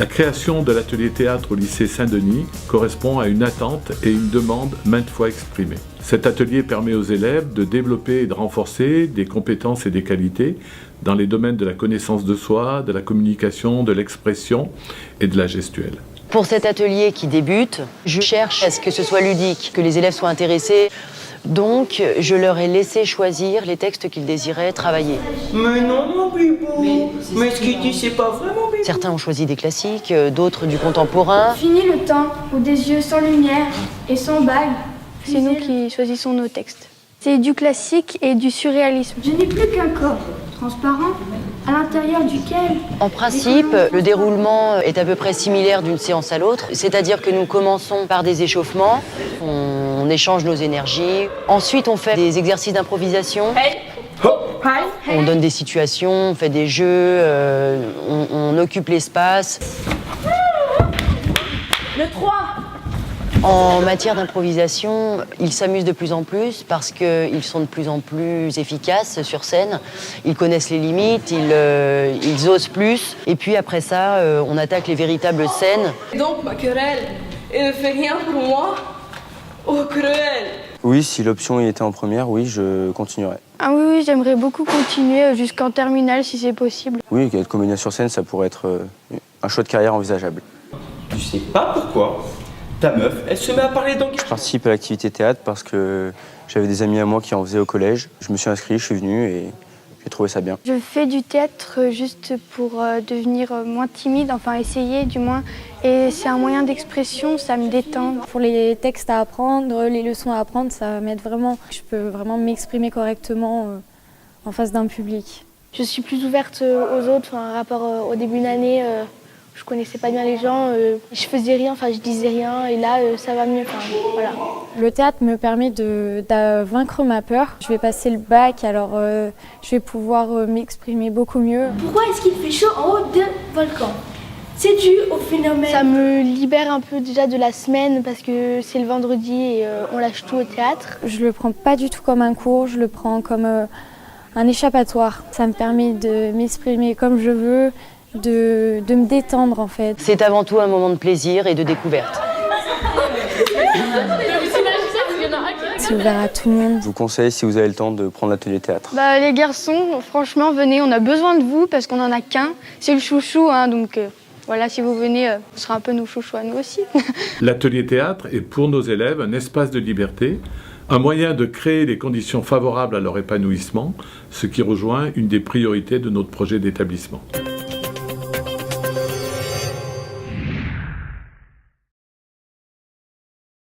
La création de l'atelier théâtre au lycée Saint-Denis correspond à une attente et une demande maintes fois exprimée. Cet atelier permet aux élèves de développer et de renforcer des compétences et des qualités dans les domaines de la connaissance de soi, de la communication, de l'expression et de la gestuelle. Pour cet atelier qui débute, je cherche à ce que ce soit ludique, que les élèves soient intéressés. Donc, je leur ai laissé choisir les textes qu'ils désiraient travailler. Mais non, mon bibou. Mais ce qu'il dit, c'est pas vraiment bibou. Certains ont choisi des classiques, d'autres du contemporain. Fini le temps où des yeux sans lumière et sans bague. C'est nous qui choisissons nos textes. C'est du classique et du surréalisme. Je n'ai plus qu'un corps transparent à l'intérieur duquel... En principe, le déroulement est à peu près similaire d'une séance à l'autre. C'est-à-dire que nous commençons par des échauffements, on échange nos énergies. Ensuite, on fait des exercices d'improvisation. On donne des situations, on fait des jeux, on occupe l'espace. Le 3. En matière d'improvisation, ils s'amusent de plus en plus parce qu'ils sont de plus en plus efficaces sur scène. Ils connaissent les limites, ils osent plus. Et puis après ça, on attaque les véritables scènes. Donc ma querelle, elle ne fait rien pour moi. Oh, cruel! Oui, si l'option y était en première, oui, je continuerais. Ah oui, j'aimerais beaucoup continuer jusqu'en terminale si c'est possible. Oui, être comédien sur scène, ça pourrait être un choix de carrière envisageable. Tu sais pas pourquoi ta meuf, elle se met à parler d'anglais. Je participe à l'activité théâtre parce que j'avais des amis à moi qui en faisaient au collège. Je me suis inscrit, je suis venu et j'ai trouvé ça bien. Je fais du théâtre juste pour devenir moins timide, enfin essayer du moins. Et c'est un moyen d'expression, ça me détend. Pour les textes à apprendre, les leçons à apprendre, ça m'aide vraiment. Je peux vraiment m'exprimer correctement en face d'un public. Je suis plus ouverte aux autres, par rapport au début d'année. Je connaissais pas bien les gens, je faisais rien, enfin je disais rien et là ça va mieux, voilà. Le théâtre me permet de vaincre ma peur. Je vais passer le bac, alors je vais pouvoir m'exprimer beaucoup mieux. Pourquoi est-ce qu'il fait chaud en haut d'un volcan? C'est dû au phénomène. Ça me libère un peu déjà de la semaine parce que c'est le vendredi et on lâche tout au théâtre. Je le prends pas du tout comme un cours, je le prends comme un échappatoire. Ça me permet de m'exprimer comme je veux, de me détendre en fait. C'est avant tout un moment de plaisir et de découverte. C'est ouvert à tout le monde. Je vous conseille, si vous avez le temps, de prendre l'atelier théâtre. Les garçons, franchement, venez, on a besoin de vous parce qu'on en a qu'un. C'est le chouchou, hein, donc voilà, si vous venez, ce sera un peu nos chouchous à nous aussi. L'atelier théâtre est pour nos élèves un espace de liberté, un moyen de créer les conditions favorables à leur épanouissement, ce qui rejoint une des priorités de notre projet d'établissement.